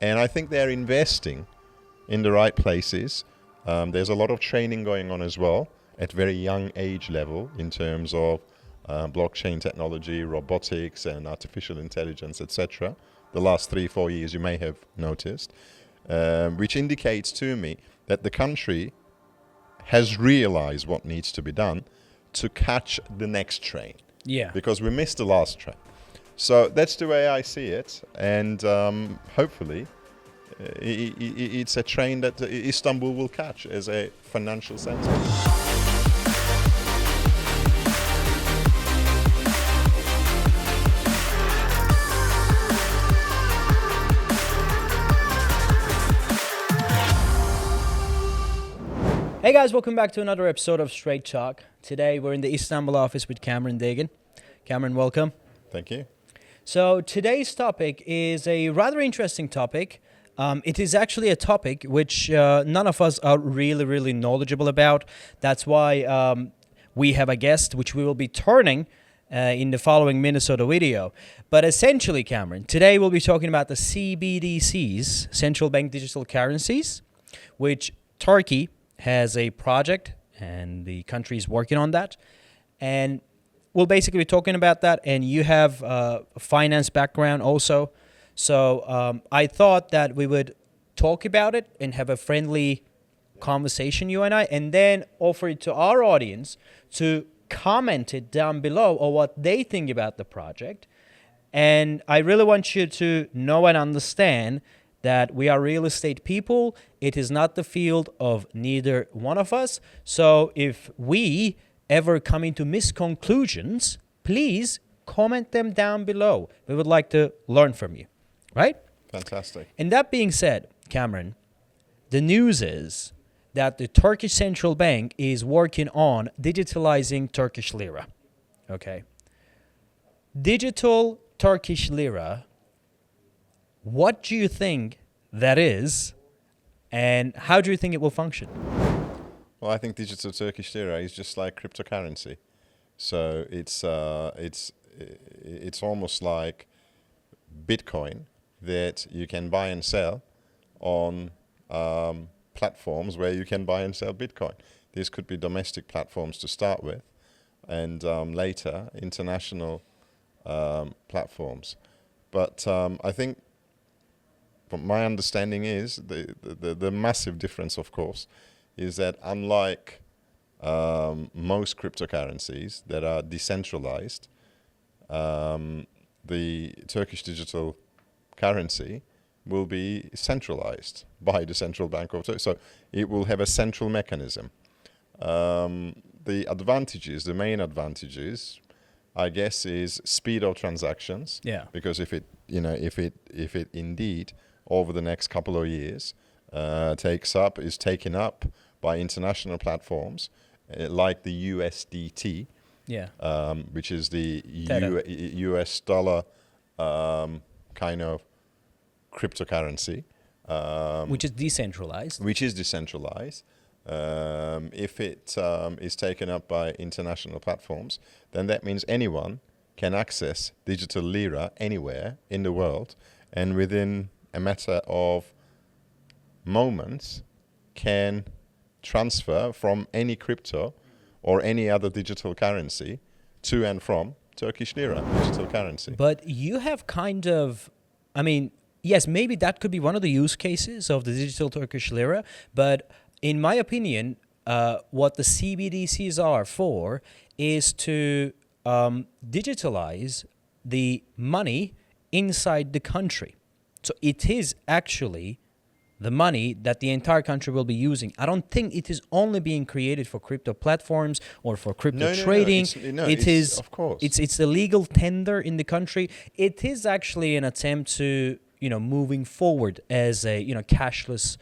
And I think they're investing in the right places. There's a lot of training going on as well at very young age level in terms of blockchain technology, robotics and artificial intelligence, etc. The last 3-4 years you may have noticed, which indicates to me that the country has realized what needs to be done to catch the next train. Yeah. Because we missed the last train. So that's the way I see it. And hopefully it's a train that Istanbul will catch as a financial center. Hey guys, welcome back to another episode of Straight Talk. Today we're in the Istanbul office with Cameron Deggin. Cameron, welcome. Thank you. So today's topic is a rather interesting topic. It is actually a topic which none of us are really knowledgeable about. That's why we have a guest which we will be turning in the following Minnesota video. But essentially, Cameron, today we'll be talking about the CBDCs, Central Bank Digital Currencies, which Turkey has a project and the country is working on that. And we'll basically be talking about that. And you have a finance background also. So I thought that we would talk about it and have a friendly conversation, you and I, and then offer it to our audience to comment it down below or what they think about the project. And I really want you to know and understand that we are real estate people. It is not the field of neither one of us. So if we ever come into misconclusions, please comment them down below. We would like to learn from you, right? Fantastic. And that being said, Cameron, the news is that the Turkish Central Bank is working on digitalizing Turkish Lira. Okay. Digital Turkish Lira. What do you think that is, and how do you think it will function? Well, I think digital Turkish lira is just like cryptocurrency. So it's almost like Bitcoin that you can buy and sell on platforms where you can buy and sell Bitcoin. These could be domestic platforms to start with, and later international platforms. But I think, but my understanding is the massive difference, of course, is that unlike most cryptocurrencies that are decentralized, the Turkish digital currency will be centralized by the Central Bank of Turkey. So it will have a central mechanism. The advantages, the main advantages, I guess, is speed of transactions. Yeah. Because if it indeed over the next couple of years is taken up by international platforms like the USDT, which is the US dollar kind of cryptocurrency, which is decentralized. If it is taken up by international platforms, then that means anyone can access digital lira anywhere in the world, and within a matter of moments can transfer from any crypto or any other digital currency to and from Turkish lira, digital currency. But you have kind of, I mean, yes, maybe that could be one of the use cases of the digital Turkish lira, but in my opinion, what the CBDCs are for is to digitalize the money inside the country. So it is actually the money that the entire country will be using. I don't think it is only being created for crypto platforms or for crypto trading. Of course. It's a legal tender in the country. It is actually an attempt to, moving forward as a, cashless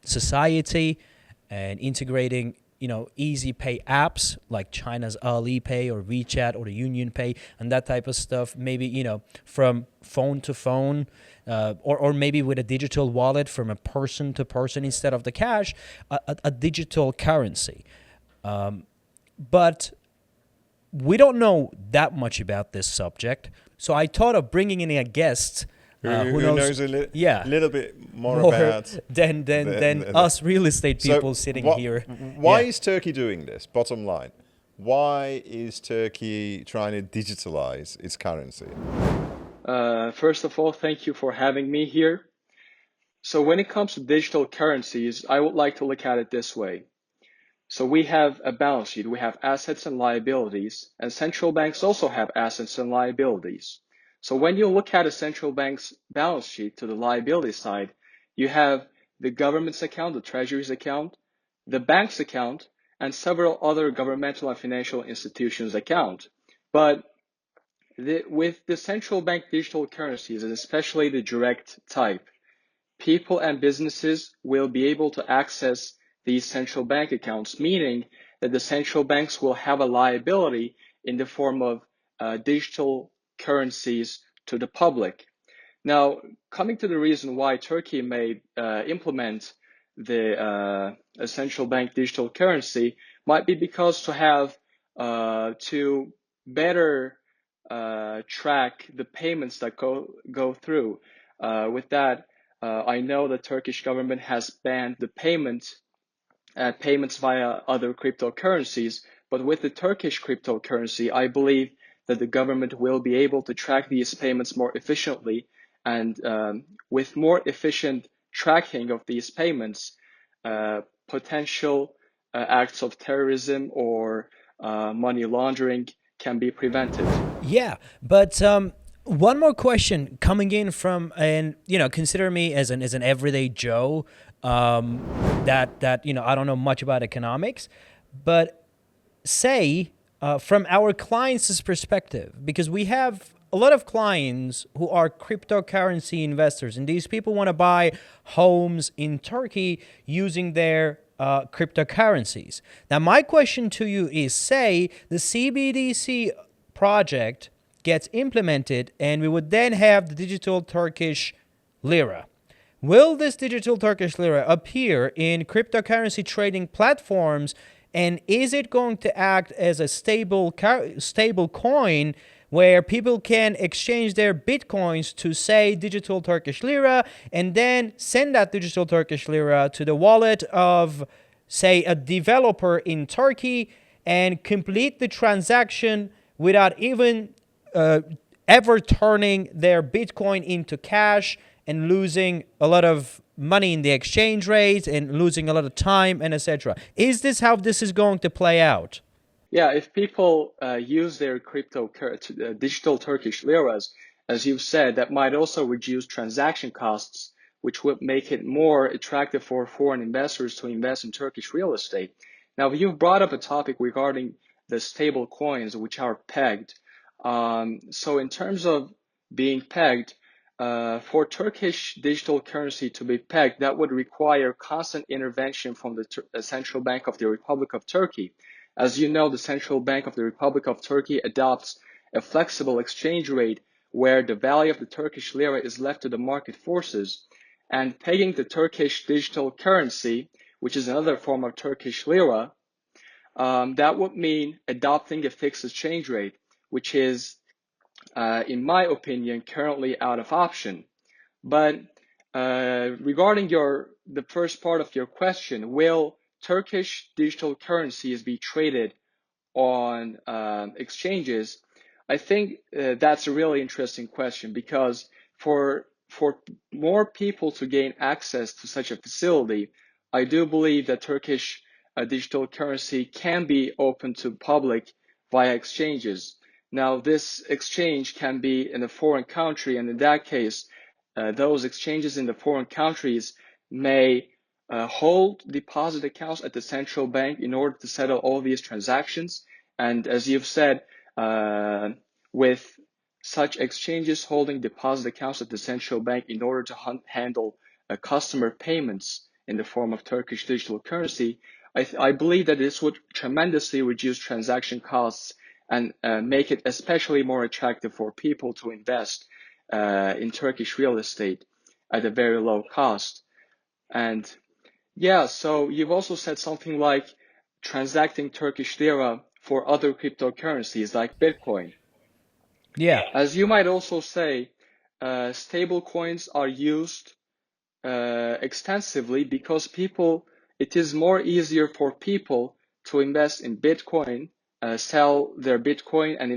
society and integrating, easy pay apps like China's Alipay or WeChat or the Union Pay and that type of stuff. Maybe, from phone to phone, or maybe with a digital wallet from a person to person instead of the cash, a digital currency. But we don't know that much about this subject. So I thought of bringing in a guest who who knows? knows a Yeah, little bit more more about than us real estate people sitting here. Why Yeah. is Turkey doing this? Bottom line, why is Turkey trying to digitalize its currency? First of all, thank you for having me here. So when it comes to digital currencies, I would like to look at it this way. So we have a balance sheet, we have assets and liabilities, and central banks also have assets and liabilities. So when you look at a central bank's balance sheet to the liability side, you have the government's account, the treasury's account, the bank's account, and several other governmental and financial institutions' account. But with the central bank digital currencies, and especially the direct type, people and businesses will be able to access these central bank accounts, meaning that the central banks will have a liability in the form of digital currencies to the public. Now, coming to the reason why Turkey may implement the central bank digital currency might be because to have to better track the payments that go through. With that, I know the Turkish government has banned the payments via other cryptocurrencies, but with the Turkish cryptocurrency, I believe that the government will be able to track these payments more efficiently, and with more efficient tracking of these payments, potential acts of terrorism or money laundering can be prevented. Yeah, but one more question coming in from, and consider me as an everyday Joe, that I don't know much about economics, but say from our clients' perspective, because we have a lot of clients who are cryptocurrency investors, and these people want to buy homes in Turkey using their cryptocurrencies. Now, my question to you is, say the CBDC project gets implemented and we would then have the digital Turkish lira. Will this digital Turkish lira appear in cryptocurrency trading platforms, and is it going to act as a stable coin where people can exchange their bitcoins to, say, digital Turkish lira, and then send that digital Turkish lira to the wallet of, say, a developer in Turkey and complete the transaction without even ever turning their Bitcoin into cash and losing a lot of money in the exchange rate and losing a lot of time and etc. Is this how this is going to play out? Yeah, if people use their digital Turkish liras, as you've said, that might also reduce transaction costs, which would make it more attractive for foreign investors to invest in Turkish real estate. Now, you've brought up a topic regarding the stable coins, which are pegged. So in terms of being pegged, for Turkish digital currency to be pegged, that would require constant intervention from the Central Bank of the Republic of Turkey. As you know, the Central Bank of the Republic of Turkey adopts a flexible exchange rate where the value of the Turkish lira is left to the market forces, and pegging the Turkish digital currency, which is another form of Turkish lira, that would mean adopting a fixed exchange rate, which is, in my opinion, currently out of option. But regarding the first part of your question, will Turkish digital currencies be traded on exchanges? I think that's a really interesting question, because for more people to gain access to such a facility, I do believe that Turkish digital currency can be open to public via exchanges. Now, this exchange can be in a foreign country, and in that case, those exchanges in the foreign countries may hold deposit accounts at the central bank in order to settle all these transactions. And as you've said, with such exchanges holding deposit accounts at the central bank in order to handle customer payments in the form of Turkish digital currency, I believe that this would tremendously reduce transaction costs and make it especially more attractive for people to invest in Turkish real estate at a very low cost. And yeah, so you've also said something like transacting Turkish lira for other cryptocurrencies like Bitcoin. Yeah. As you might also say, stable coins are used extensively because it is more easier for people to invest in Bitcoin, sell their Bitcoin and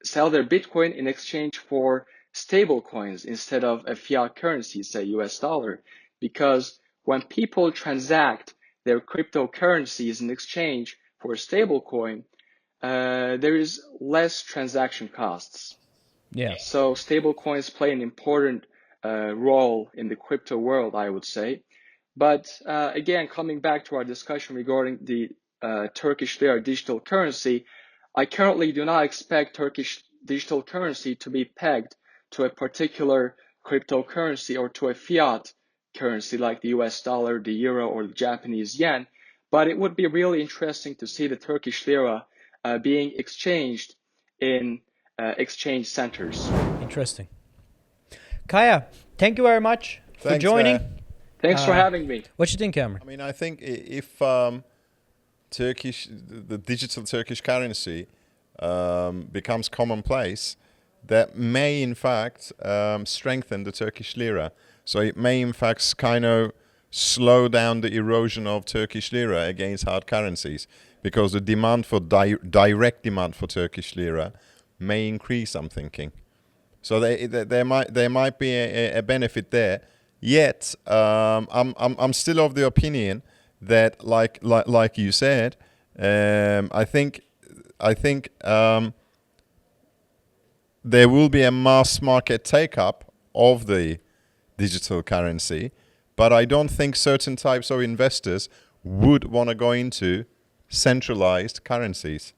sell their Bitcoin in exchange for stable coins instead of a fiat currency, say US dollar. Because when people transact their cryptocurrencies in exchange for a stable coin, there is less transaction costs. Yeah. So stable coins play an important role in the crypto world, I would say. But again, coming back to our discussion regarding the Turkish lira digital currency, I currently do not expect Turkish digital currency to be pegged to a particular cryptocurrency or to a fiat currency like the US dollar, the euro, or the Japanese yen. But it would be really interesting to see the Turkish lira being exchanged in exchange centers. Interesting. Kaya, thank you very much for Thanks, joining. Thanks for having me. What you think, Cameron? I mean, I think if the digital Turkish currency becomes commonplace, that may in fact strengthen the Turkish lira. So it may in fact kind of slow down the erosion of Turkish lira against hard currencies, because the demand for direct demand for Turkish lira may increase, I'm thinking. So there might be a benefit there. Yet I'm still of the opinion that like you said, I think there will be a mass market take up of the digital currency, but I don't think certain types of investors would want to go into centralized currencies.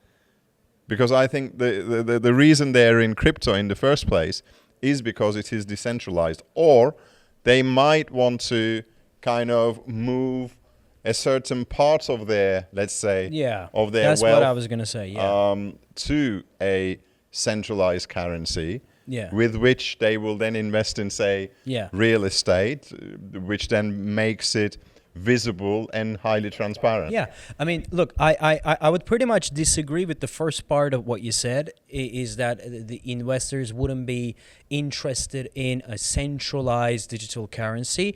Because I think the reason they're in crypto in the first place is because it is decentralized, or they might want to kind of move a certain part of their, let's say, of their that's wealth, what I was going to say. to a centralized currency, Yeah. with which they will then invest in, say, real estate, which then makes it visible and highly transparent. Yeah, I mean, look, I would pretty much disagree with the first part of what you said, is that the investors wouldn't be interested in a centralized digital currency.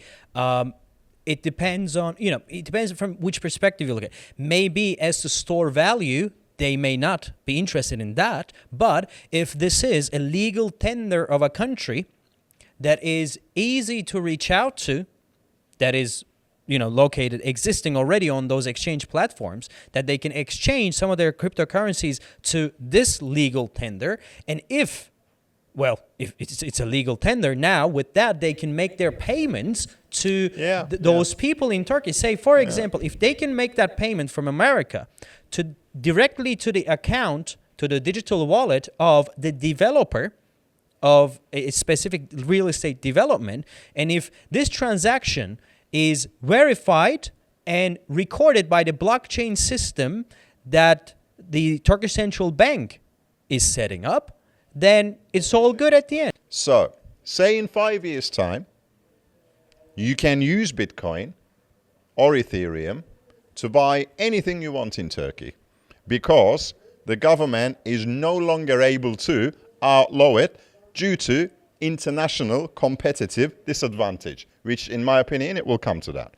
It depends on, it depends from which perspective you look at. Maybe as to store value, they may not be interested in that. But if this is a legal tender of a country that is easy to reach out to, that is located, existing already on those exchange platforms, that they can exchange some of their cryptocurrencies to this legal tender. And if it's a legal tender, now with that, they can make their payments to those people in Turkey. Say, for example, if they can make that payment from America directly to the account, to the digital wallet of the developer of a specific real estate development, and if this transaction is verified and recorded by the blockchain system that the Turkish Central Bank is setting up, then it's all good at the end. So, say in 5 years' time, you can use Bitcoin or Ethereum to buy anything you want in Turkey, because the government is no longer able to outlaw it due to international competitive disadvantage, which in my opinion, it will come to that.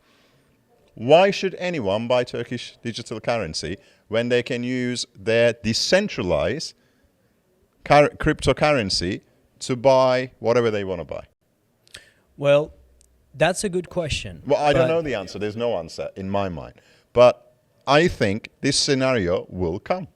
Why should anyone buy Turkish digital currency when they can use their decentralized cryptocurrency to buy whatever they want to buy? Well, that's a good question. Well, I don't know the answer. There's no answer in my mind. But I think this scenario will come.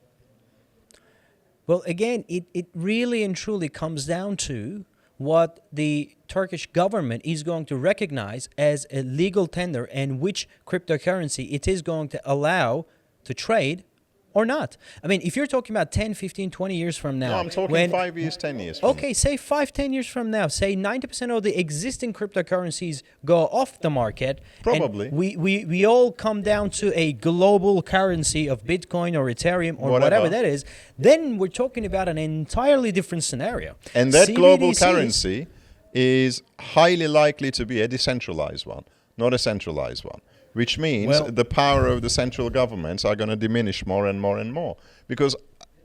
Well, again, it really and truly comes down to what the Turkish government is going to recognize as a legal tender and which cryptocurrency it is going to allow to trade or not. I mean, if you're talking about 10, 15, 20 years from now. No, I'm talking 5 years, 10 years from Okay, say 5, 10 years from now. Say 90% of the existing cryptocurrencies go off the market. Probably. And we all come down to a global currency of Bitcoin or Ethereum or whatever that is. Then we're talking about an entirely different scenario. And that global CBDCs, currency is highly likely to be a decentralized one, not a centralized one. Which means the power of the central governments are going to diminish more and more and more. Because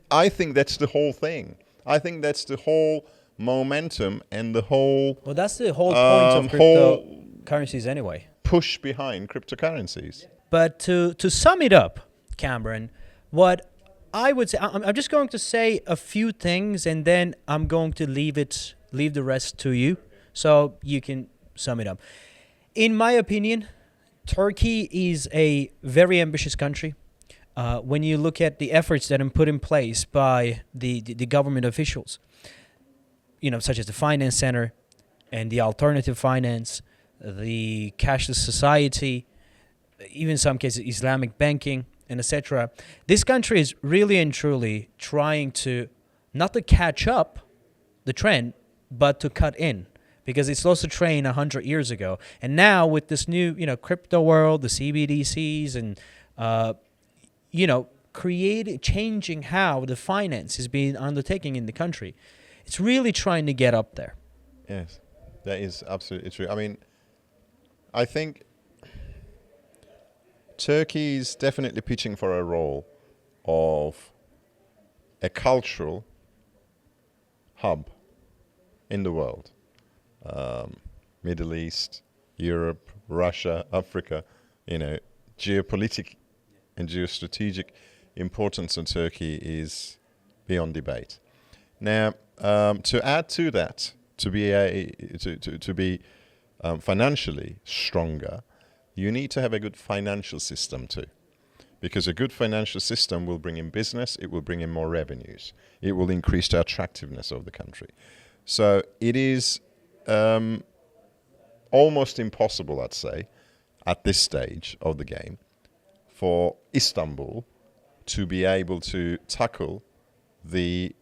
I think that's the whole thing. I think that's the whole momentum and the whole Well, that's the whole point of cryptocurrencies anyway. push behind cryptocurrencies. But to sum it up, Cameron, what I would say, I'm just going to say a few things, and then I'm going to leave the rest to you, so you can sum it up. In my opinion, Turkey is a very ambitious country. When you look at the efforts that are put in place by the government officials, such as the finance center and the alternative finance, the cashless society, even in some cases Islamic banking, and etc. This country is really and truly trying to not to catch up the trend, but to cut in, because it's lost a train 100 years ago. And now with this new, crypto world, the CBDCs, and changing how the finance is being undertaken in the country, it's really trying to get up there. Yes, that is absolutely true. I mean, I think Turkey is definitely pitching for a role of a cultural hub in the world. Middle East, Europe, Russia, Africa, geopolitical and geostrategic importance of Turkey is beyond debate. Now, to add to that, to be financially stronger, you need to have a good financial system too, because a good financial system will bring in business, it will bring in more revenues, it will increase the attractiveness of the country. So it is almost impossible, I'd say, at this stage of the game, for Istanbul to be able to tackle the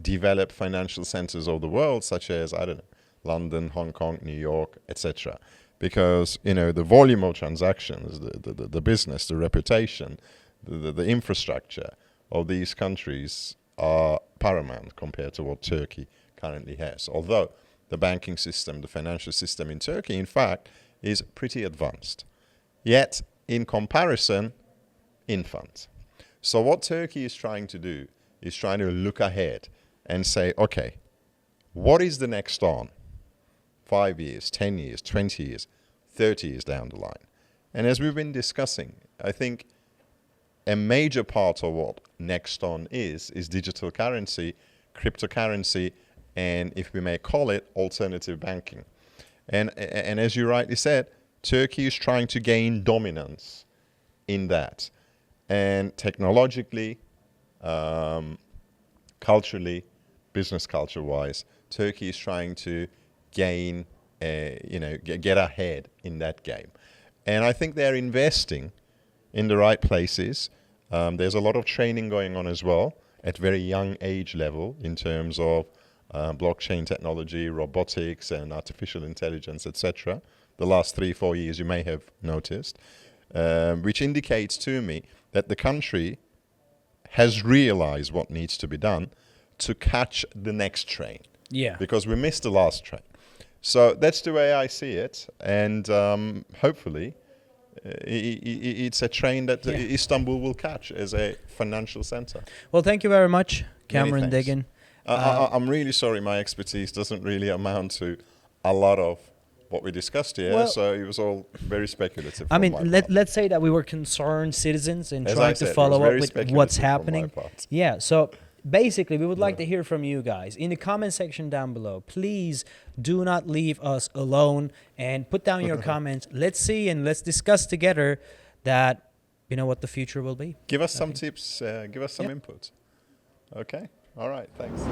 developed financial centers of the world, such as, London, Hong Kong, New York, etc. Because, the volume of transactions, the business, the reputation, the infrastructure of these countries are paramount compared to what Turkey currently has. Although the banking system, the financial system in Turkey, in fact, is pretty advanced. Yet, in comparison, infant. So what Turkey is trying to do is trying to look ahead and say, okay, what is the next on? 5 years, 10 years, 20 years, 30 years down the line. And as we've been discussing, I think a major part of what next on is digital currency, cryptocurrency, and if we may call it, alternative banking. And as you rightly said, Turkey is trying to gain dominance in that. And technologically, culturally, business culture-wise, Turkey is trying to gain, get ahead in that game. And I think they're investing in the right places. There's a lot of training going on as well at very young age level in terms of blockchain technology, robotics, and artificial intelligence, etc. The last 3-4 years, you may have noticed, which indicates to me that the country has realized what needs to be done to catch the next train. Yeah. Because we missed the last train. So that's the way I see it. And hopefully, it's a train that Istanbul will catch as a financial center. Well, thank you very much, Cameron Deggin. I'm really sorry my expertise doesn't really amount to a lot of what we discussed here, well, so it was all very speculative. I mean, let's say that we were concerned citizens and As trying to follow up with what's happening. part. Yeah, so basically, we would like to hear from you guys in the comment section down below. Please do not leave us alone and put down your comments. Let's see and let's discuss together that, what the future will be. Give us some tips, give us some input. Okay, all right, thanks.